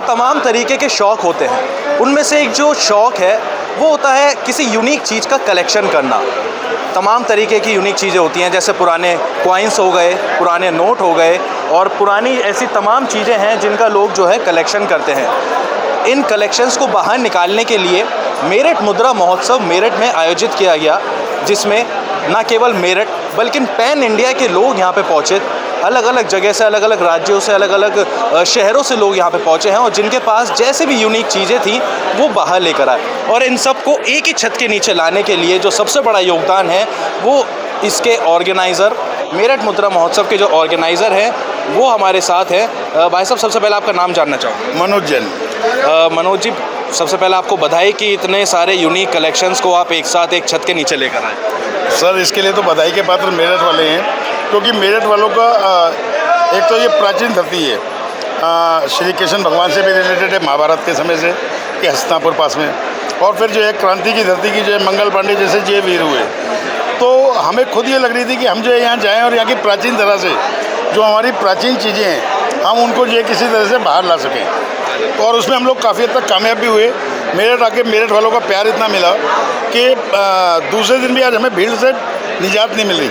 तमाम तरीके के शौक़ होते हैं। उनमें से एक जो शौक़ है वो होता है किसी यूनिक चीज़ का कलेक्शन करना। तमाम तरीके की यूनिक चीज़ें होती हैं, जैसे पुराने कॉइन्स हो गए, पुराने नोट हो गए और पुरानी ऐसी तमाम चीज़ें हैं जिनका लोग जो है कलेक्शन करते हैं। इन कलेक्शंस को बाहर निकालने के लिए मेरठ मुद्रा महोत्सव मेरठ में आयोजित किया गया, जिसमें न केवल मेरठ बल्कि पैन इंडिया के लोग यहाँ पे पहुँचे। अलग अलग जगह से, अलग अलग राज्यों से, अलग अलग शहरों से लोग यहाँ पे पहुँचे हैं और जिनके पास जैसे भी यूनिक चीज़ें थी वो बाहर लेकर आए। और इन सब को एक ही छत के नीचे लाने के लिए जो सबसे बड़ा योगदान है वो इसके ऑर्गेनाइज़र, मेरठ मुद्रा महोत्सव के जो ऑर्गेनाइज़र हैं वो हमारे साथ हैं। भाई साहब, सबसे पहले आपका नाम जानना चाहूँगा। मनोज जैन। मनोज जी, सबसे पहले आपको बधाई कि इतने सारे यूनिक कलेक्शंस को आप एक साथ एक छत के नीचे लेकर आए। सर, इसके लिए तो बधाई के पात्र मेरठ वाले हैं, क्योंकि मेरठ वालों का एक तो ये प्राचीन धरती है, श्री कृष्ण भगवान से भी रिलेटेड है, महाभारत के समय से कि हस्तिनापुर पास में, और फिर जो है क्रांति की धरती की जो है मंगल पांडे जैसे जय वीर हुए। तो हमें खुद ये लग रही थी कि हम जो है यहाँ जाएँ और यहाँ की प्राचीन तरह से जो हमारी प्राचीन चीज़ें हैं हम उनको जो है किसी तरह से बाहर ला सकें। और उसमें हम लोग काफ़ी हद तक कामयाब भी हुए। मेरठ आके मेरठ वालों का प्यार इतना मिला कि दूसरे दिन भी आज हमें भीड़ से निजात नहीं मिली।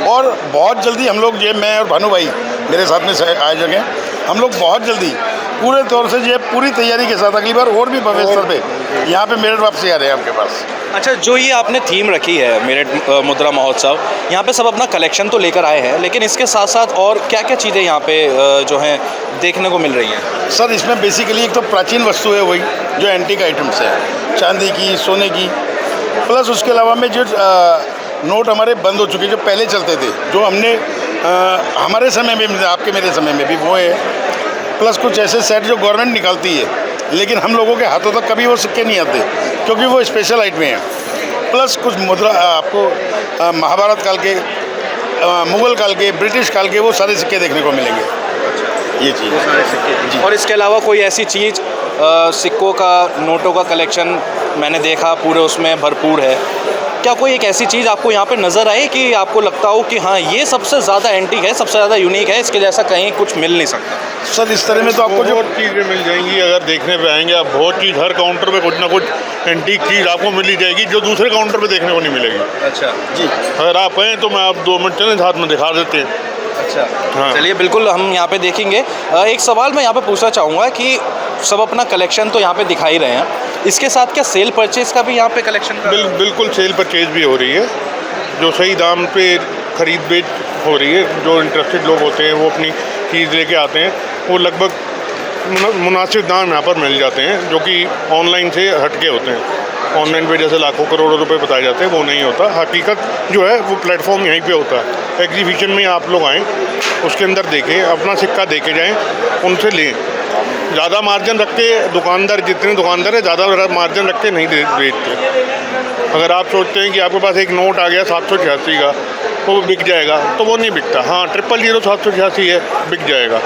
और बहुत जल्दी हम लोग, जो मैं और भानु भाई मेरे साथ में आयोजक हैं, हम लोग बहुत जल्दी पूरे तौर से जो है पूरी तैयारी के साथ अगली बार और भी भव्य स्तर पे यहाँ पे मेरठ वापसी आ रहे हैं आपके पास। अच्छा, जो ये आपने थीम रखी है मेरठ मुद्रा महोत्सव, यहाँ पे सब अपना कलेक्शन तो लेकर आए हैं, लेकिन इसके साथ साथ और क्या क्या चीज़ें यहाँ पे जो हैं देखने को मिल रही हैं? सर, इसमें बेसिकली एक तो प्राचीन वस्तु है वही जो एंटीक आइटम्स है, चांदी की, सोने की, प्लस उसके अलावा में जो नोट हमारे बंद हो चुके जो पहले चलते थे, जो हमने हमारे समय में, आपके मेरे समय में भी वो है, प्लस कुछ ऐसे सेट जो गवर्नमेंट निकालती है लेकिन हम लोगों के हाथों तक कभी वो सिक्के नहीं आते क्योंकि वो स्पेशल आइटमें हैं। प्लस कुछ मुद्रा आपको महाभारत काल के, मुग़ल काल के, ब्रिटिश काल के वो सारे सिक्के देखने को मिलेंगे। ये चीज़ सारे सिक्के जी। और इसके अलावा कोई ऐसी चीज़, सिक्कों का, नोटों का कलेक्शन मैंने देखा पूरे उसमें भरपूर है, क्या कोई एक ऐसी चीज़ आपको यहाँ पे नज़र आई कि आपको लगता हो कि हाँ ये सबसे ज़्यादा एंटीक है, सबसे ज़्यादा यूनिक है, इसके जैसा कहीं कुछ मिल नहीं सकता? सर, इस तरह में तो आपको जो बहुत चीज़ें मिल जाएंगी। अगर देखने पे आएंगे आप, बहुत चीज़ हर काउंटर पे कुछ ना कुछ एंटीक चीज़ आपको मिल ही जाएगी जो दूसरे काउंटर पे देखने को नहीं मिलेगी। अच्छा जी, अगर आप आएँ तो मैं आप 2 मिनट चलें, साथ में दिखा देते हैं। अच्छा, हाँ। चलिए, बिल्कुल हम यहाँ पे देखेंगे। एक सवाल मैं यहाँ पे पूछना चाहूँगा कि सब अपना कलेक्शन तो यहाँ पे दिखा ही रहे हैं, इसके साथ क्या सेल परचेज़ का भी यहाँ पे कलेक्शन बिल्कुल सेल परचेज भी हो रही है, जो सही दाम पे खरीद बेच हो रही है। जो इंटरेस्टेड लोग होते हैं वो अपनी चीज़ लेके आते हैं, वो लगभग मुनासिब दाम यहाँ पर मिल जाते हैं, जो कि ऑनलाइन से हटके होते हैं। ऑनलाइन पे जैसे लाखों करोड़ों रुपए बताए जाते हैं वो नहीं होता। हकीकत जो है वो प्लेटफॉर्म यहीं पे होता है। एग्जीबिशन में आप लोग आएँ, उसके अंदर देखें, अपना सिक्का देके जाएँ, उनसे लें। ज़्यादा मार्जिन रख के दुकानदार, जितने दुकानदार है ज़्यादा मार्जिन रख के नहीं बेचते। अगर आप सोचते हैं कि आपके पास एक नोट आ गया 786 का, वो बिक जाएगा, तो वो नहीं बिकता। हाँ, 000 786 है, बिक जाएगा।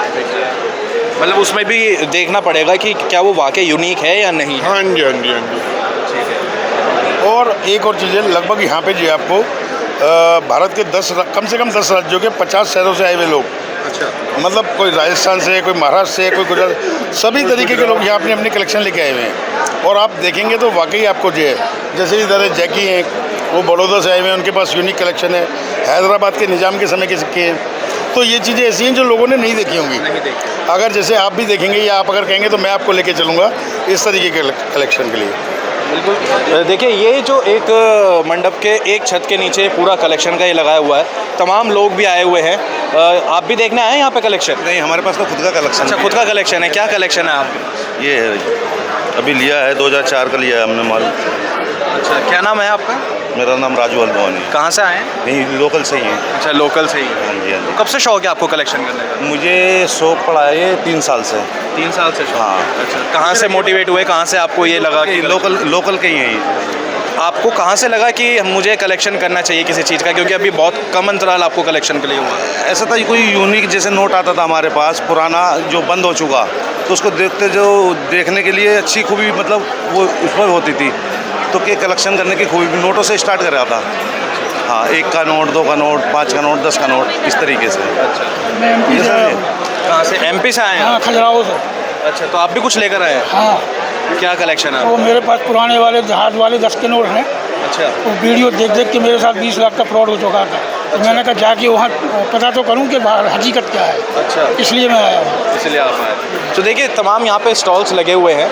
मतलब उसमें भी देखना पड़ेगा कि क्या वो वाकई यूनिक है या नहीं। हाँ जी, हाँ जी, हाँ जी। और एक और चीज़ है, लगभग यहाँ पे जो है आपको भारत के कम से कम 10 राज्यों के 50 शहरों से आए हुए लोग, अच्छा, मतलब कोई राजस्थान से, कोई महाराष्ट्र से, कोई गुजरात, सभी तरीके के लोग यहाँ अपनी अपनी कलेक्शन लेके आए हुए हैं। और आप देखेंगे तो वाकई आपको जो है, जैसे इधर जैकी हैं, वो बड़ौदा से आए हुए हैं, उनके पास यूनिक कलेक्शन है। हैदराबाद के निज़ाम के समय के सिक्के हैं। तो ये चीज़ें ऐसी हैं जो लोगों ने नहीं देखी होंगी। अगर जैसे आप भी देखेंगे या आप अगर कहेंगे तो मैं आपको लेके चलूँगा इस तरीके के कलेक्शन के लिए। बिल्कुल। देखिए, ये जो एक मंडप के एक छत के नीचे पूरा कलेक्शन का ये लगाया हुआ है, तमाम लोग भी आए हुए हैं। आप भी देखने आए हैं यहाँ पे कलेक्शन? नहीं, हमारे पास तो खुद का कलेक्शन। अच्छा, खुद का कलेक्शन है। क्या कलेक्शन है आप? ये है, अभी लिया है, 2004 का लिया है हमने माल। अच्छा, क्या नाम है आपका? मेरा नाम राजू अलवानी है। कहाँ से आए हैं? यहीं लोकल से ही है। अच्छा, लोकल से ही। हाँ जी, हाँ जी। कब से शौक है आपको कलेक्शन करने का? मुझे शौक पड़ा है ये 3 साल से। 3 साल से शौक? हाँ। अच्छा, कहाँ से मोटिवेट हुए, कहाँ से आपको ये लगा कि लोकल के ही है ये। आपको कहाँ से लगा कि मुझे कलेक्शन करना चाहिए किसी चीज़ का, क्योंकि अभी बहुत कम अंतराल आपको कलेक्शन के लिए हुआ? ऐसा था, कोई यूनिक जैसे नोट आता था हमारे पास पुराना जो बंद हो चुका, तो उसको देखने के लिए अच्छी खूबी, मतलब वो उस पर होती थी, तो के कलेक्शन करने की खूबी नोटों से स्टार्ट कर रहा था। हाँ, 1 का नोट, 2 का नोट, 5 का नोट, 10 का नोट, इस तरीके से। अच्छा, कहाँ से? MP से आए हैं? हाँ, खजुराहो से। अच्छा, तो आप भी कुछ लेकर आए हैं? हाँ, क्या कलेक्शन है? वो मेरे पास पुराने वाले जहाज वाले 10 के नोट हैं। अच्छा, वो वीडियो देख देख के मेरे साथ 20 लाख का फ्रॉड हो चुका था। तो मैंने कहा जाके वहाँ पता तो करूँ कि हकीकत क्या है। अच्छा, इसलिए मैं आया हूँ। इसलिए आप आए। तो देखिए तमाम यहाँ पे स्टॉल्स लगे हुए हैं,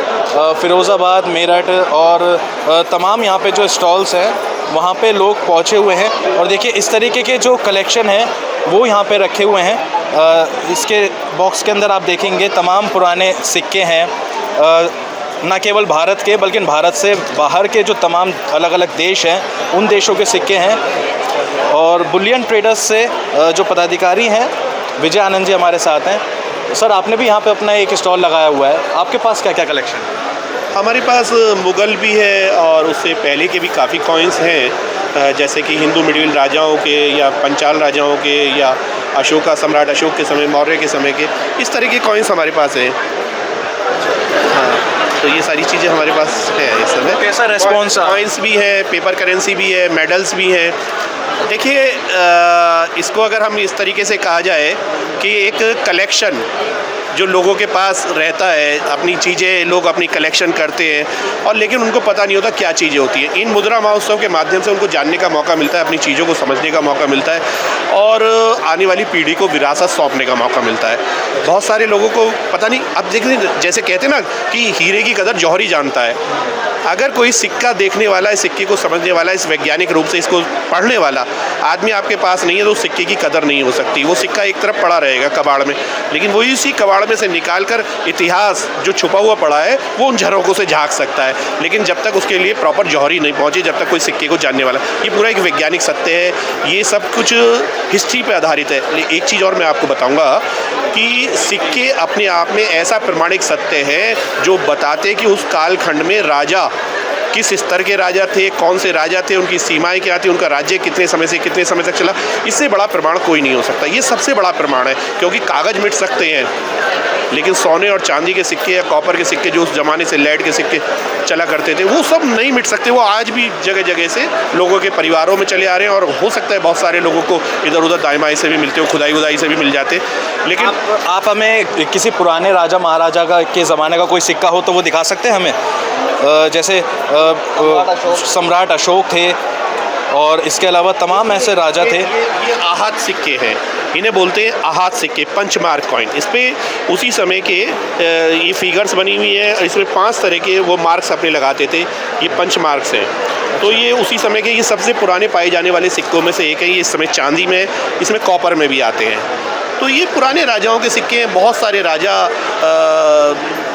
फ़िरोज़ाबाद, मेरठ और तमाम यहाँ पे जो स्टॉल्स हैं वहाँ पे लोग पहुँचे हुए हैं। और देखिए इस तरीके के जो कलेक्शन हैं वो यहाँ पे रखे हुए हैं। इसके बॉक्स के अंदर आप देखेंगे तमाम पुराने सिक्के हैं, न केवल भारत के बल्कि भारत से बाहर के जो तमाम अलग अलग देश हैं उन देशों के सिक्के हैं। और बुलियन ट्रेडर्स से जो पदाधिकारी हैं विजय आनंद जी हमारे साथ हैं। सर, आपने भी यहाँ पे अपना एक स्टॉल लगाया हुआ है, आपके पास क्या क्या कलेक्शन है? हमारे पास मुग़ल भी है और उससे पहले के भी काफ़ी कॉइन्स हैं, जैसे कि हिंदू मिडिल राजाओं के या पंचाल राजाओं के या अशोका सम्राट अशोक के समय, मौर्य के समय के, इस तरह के कॉइन्स हमारे पास हैं। हाँ, तो ये सारी चीज़ें हमारे पास है इस समय। कैसा रेस्पॉन्स? कॉइन्स भी है, पेपर करेंसी भी है, मेडल्स भी हैं। देखिए, इसको अगर हम इस तरीके से कहा जाए कि एक कलेक्शन जो लोगों के पास रहता है, अपनी चीज़ें लोग अपनी कलेक्शन करते हैं और लेकिन उनको पता नहीं होता क्या चीज़ें होती हैं। इन मुद्रा महोत्सव के माध्यम से उनको जानने का मौका मिलता है, अपनी चीज़ों को समझने का मौका मिलता है और आने वाली पीढ़ी को विरासत सौंपने का मौका मिलता है। बहुत सारे लोगों को पता नहीं, अब देखिए जैसे कहते हैं ना कि हीरे की कदर जौहरी जानता है। अगर कोई सिक्का देखने वाला, इस सिक्के को समझने वाला, इस वैज्ञानिक रूप से इसको पढ़ने वाला आदमी आपके पास नहीं है तो उस सिक्के की कदर नहीं हो सकती। वो सिक्का एक तरफ पड़ा रहेगा कबाड़ में, लेकिन वही उसी कबाड़ में से निकाल कर इतिहास जो छुपा हुआ पड़ा है वो उन झरोखों से झांक सकता है। लेकिन जब तक उसके लिए प्रॉपर जौहरी नहीं पहुंची, जब तक कोई सिक्के को जानने वाला, ये पूरा एक वैज्ञानिक सत्य है। ये सब कुछ हिस्ट्री पे आधारित है। एक चीज़ और मैं आपको बताऊंगा कि सिक्के अपने आप में ऐसा प्रमाणिक सत्य है जो बताते कि उस कालखंड में राजा किस स्तर के राजा थे, कौन से राजा थे, उनकी सीमाएं क्या थी, उनका राज्य कितने समय से कितने समय तक चला। इससे बड़ा प्रमाण कोई नहीं हो सकता। ये सबसे बड़ा प्रमाण है, क्योंकि कागज़ मिट सकते हैं लेकिन सोने और चांदी के सिक्के या कॉपर के सिक्के जो उस ज़माने से लेड के सिक्के चला करते थे वो सब नहीं मिट सकते। वो आज भी जगह जगह से लोगों के परिवारों में चले आ रहे हैं और हो सकता है बहुत सारे लोगों को इधर उधर दाएं बाएं से भी मिलते हो, खुदाई वुदाई से भी मिल जाते। लेकिन आप हमें किसी पुराने राजा महाराजा के ज़माने का कोई सिक्का हो तो वो दिखा सकते हैं हमें? जैसे सम्राट अशोक थे और इसके अलावा तमाम ऐसे राजा थे। ये आहत सिक्के हैं, इन्हें बोलते हैं आहत सिक्के, पंच मार्क कॉइन। इस पे उसी समय के ये फिगर्स बनी हुई है। इसमें 5 तरह के वो मार्क्स अपने लगाते थे, ये पंच मार्क्स हैं। तो ये उसी समय के ये सबसे पुराने पाए जाने वाले सिक्कों में से एक है। ये इस समय चांदी में, इसमें कॉपर में भी आते हैं। तो ये पुराने राजाओं के सिक्के हैं। बहुत सारे राजा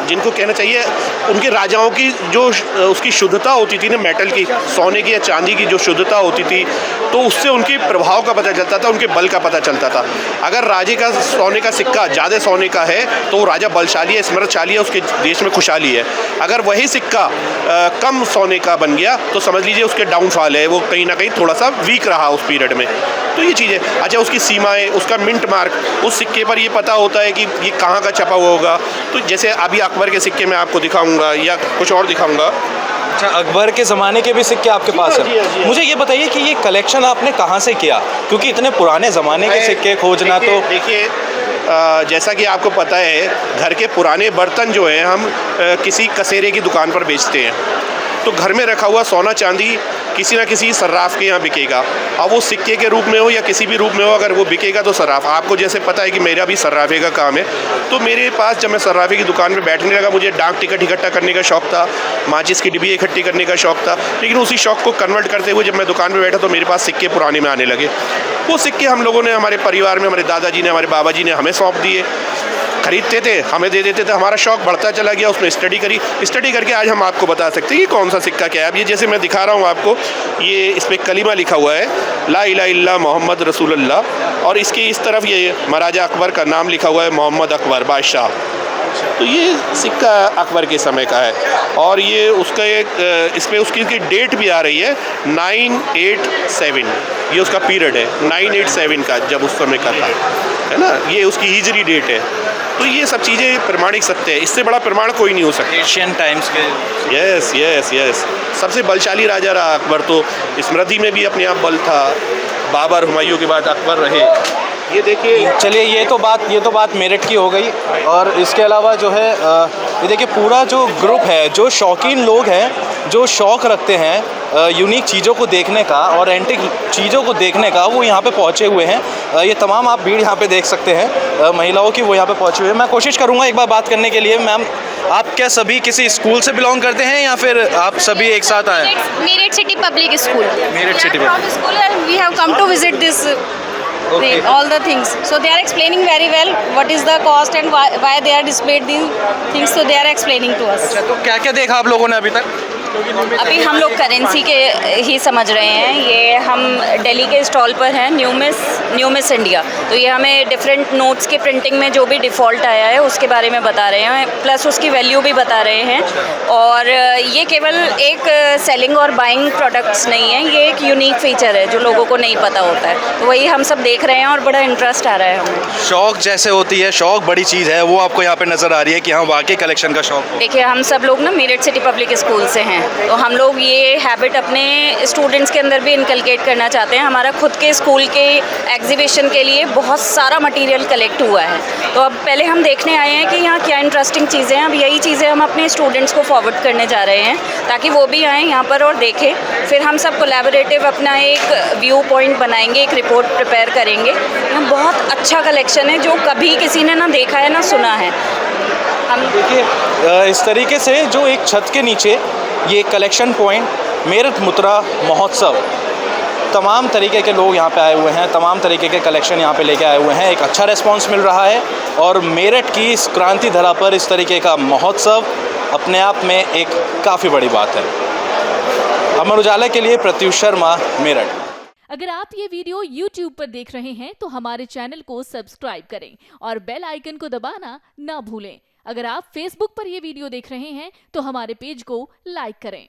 जिनको कहना चाहिए उनके राजाओं की जो उसकी शुद्धता होती थी ना, मेटल की, सोने की या चांदी की जो शुद्धता होती थी, तो उससे उनके प्रभाव का पता चलता था, उनके बल का पता चलता था। अगर राजे का सोने का सिक्का ज़्यादा सोने का है तो वो राजा बलशाली है, स्मृतशाली है, उसके देश में खुशहाली है। अगर वही सिक्का कम सोने का बन गया तो समझ लीजिए उसके डाउनफॉल है, वो कहीं ना कहीं थोड़ा सा वीक रहा उस पीरियड में। तो ये चीज़ है। अच्छा, उसकी सीमाएँ, उसका मिंट मार्क, उस सिक्के पर ये पता होता है कि ये कहाँ का छपा हुआ होगा। तो जैसे अभी अकबर के सिक्के मैं आपको दिखाऊंगा या कुछ और दिखाऊंगा। अच्छा, अकबर के ज़माने के भी सिक्के आपके पास हैं? मुझे ये बताइए कि ये कलेक्शन आपने कहाँ से किया, क्योंकि इतने पुराने ज़माने के सिक्के खोजना तो। देखिए, जैसा कि आपको पता है घर के पुराने बर्तन जो हैं हम किसी कसेरे की दुकान पर बेचते हैं। तो घर में रखा हुआ सोना चांदी किसी ना किसी सर्राफ के यहाँ बिकेगा। अब वो सिक्के के रूप में हो या किसी भी रूप में हो, अगर वो बिकेगा तो सर्राफ। आपको जैसे पता है कि मेरा भी सर्राफे का काम है, तो मेरे पास जब मैं सर्राफे की दुकान पे बैठने लगा, मुझे डाक टिकट इकट्ठा करने का शौक़ था, माचिस की डिब्बी इकट्ठी करने का शौक़ था। लेकिन उसी शौक़ को कन्वर्ट करते हुए जब मैं दुकान पर बैठा तो मेरे पास सिक्के पुराने में आने लगे। वो सिक्के हम लोगों ने, हमारे परिवार में हमारे दादाजी ने, हमारे बाबा जी ने हमें सौंप दिए। खरीदते थे, हमें दे देते थे, हमारा शौक़ बढ़ता चला गया। उसमें स्टडी करके आज हम आपको बता सकते हैं कि कौन सा सिक्का क्या है। अब ये जैसे मैं दिखा रहा हूँ आपको, ये इस पर कलीमा लिखा हुआ है, ला इलाहा इल्लल्लाह मोहम्मद रसूलुल्लाह, और इसके इस तरफ ये महाराजा अकबर का नाम लिखा हुआ है, मोहम्मद अकबर बादशाह। तो ये सिक्का अकबर के समय का है और ये उसका एक इस पर उसकी डेट भी आ रही है 987। ये उसका पीरियड है 987 का, जब उस समय का था, है ना। ये उसकी हिजरी डेट है। तो ये सब चीज़ें प्रमाणिक सत्य है, इससे बड़ा प्रमाण कोई नहीं हो सकता। एशियन टाइम्स के। यस यस यस, सबसे बलशाली राजा रहा अकबर। तो स्मृति में भी अपने आप बल था। बाबर, हुमायूं के बाद अकबर रहे। ये देखिए, चलिए ये तो बात मेरठ की हो गई। और इसके अलावा जो है ये देखिए पूरा जो ग्रुप है, जो शौकीन लोग हैं, जो शौक़ रखते हैं यूनिक चीज़ों को देखने का और एंटिक चीज़ों को देखने का, वो यहाँ पे पहुँचे हुए हैं। ये तमाम आप भीड़ यहाँ पे देख सकते हैं महिलाओं की, वो यहाँ पे पहुँचे हुए हैं। मैं कोशिश करूँगा एक बार बात करने के लिए। मैम, आप क्या सभी किसी स्कूल से बिलोंग करते हैं या फिर आप सभी एक साथ आए? Meerut city public school. Meerut city from school and we have come to visit this all the things. So they are explaining very well what is the cost and why they are displayed these things. So they are explaining to us. अच्छा, तो क्या क्या देखा आप लोगों ने अभी तक? अभी हम लोग करेंसी के ही समझ रहे हैं। ये हम दिल्ली के स्टॉल पर हैं, न्यू मिस इंडिया। तो ये हमें डिफरेंट नोट्स के प्रिंटिंग में जो भी डिफ़ॉल्ट आया है उसके बारे में बता रहे हैं, प्लस उसकी वैल्यू भी बता रहे हैं। और ये केवल एक सेलिंग और बाइंग प्रोडक्ट्स नहीं है, ये एक यूनिक फीचर है जो लोगों को नहीं पता होता है। तो वही हम सब देख रहे हैं और बड़ा इंटरेस्ट आ रहा है हमें। शौक जैसे होती है, शौक बड़ी चीज़ है, वो आपको यहाँ पे नज़र आ रही है कि हाँ वाकई कलेक्शन का शौक। देखिए, हम सब लोग ना मेरठ सिटी पब्लिक स्कूल से हैं, तो हम लोग ये हैबिट अपने स्टूडेंट्स के अंदर भी इनकलकेट करना चाहते हैं। हमारा खुद के स्कूल के एग्जीबिशन के लिए बहुत सारा मटेरियल कलेक्ट हुआ है, तो अब पहले हम देखने आए हैं कि यहाँ क्या इंटरेस्टिंग चीज़ें हैं। अब यही चीज़ें हम अपने स्टूडेंट्स को फॉरवर्ड करने जा रहे हैं ताकि वो भी आएँ यहाँ पर और देखें। फिर हम सब कोलैबोरेटिव अपना एक व्यू पॉइंट बनाएंगे, एक रिपोर्ट प्रिपेयर करेंगे। यहाँ बहुत अच्छा कलेक्शन है जो कभी किसी ने ना देखा है ना सुना है। हम देखिए इस तरीके से जो एक छत के नीचे ये कलेक्शन पॉइंट मेरठ मुद्रा महोत्सव, तमाम तरीके के लोग यहाँ पे आए हुए हैं, तमाम तरीके के कलेक्शन यहाँ पे लेके आए हुए हैं। एक अच्छा रिस्पांस मिल रहा है और मेरठ की इस क्रांति धरा पर इस तरीके का महोत्सव अपने आप में एक काफ़ी बड़ी बात है। अमर उजाला के लिए प्रत्युष शर्मा, मेरठ। अगर आप ये वीडियो YouTube पर देख रहे हैं तो हमारे चैनल को सब्सक्राइब करें और बेल आइकन को दबाना ना भूलें। अगर आप Facebook पर ये वीडियो देख रहे हैं तो हमारे पेज को लाइक करें।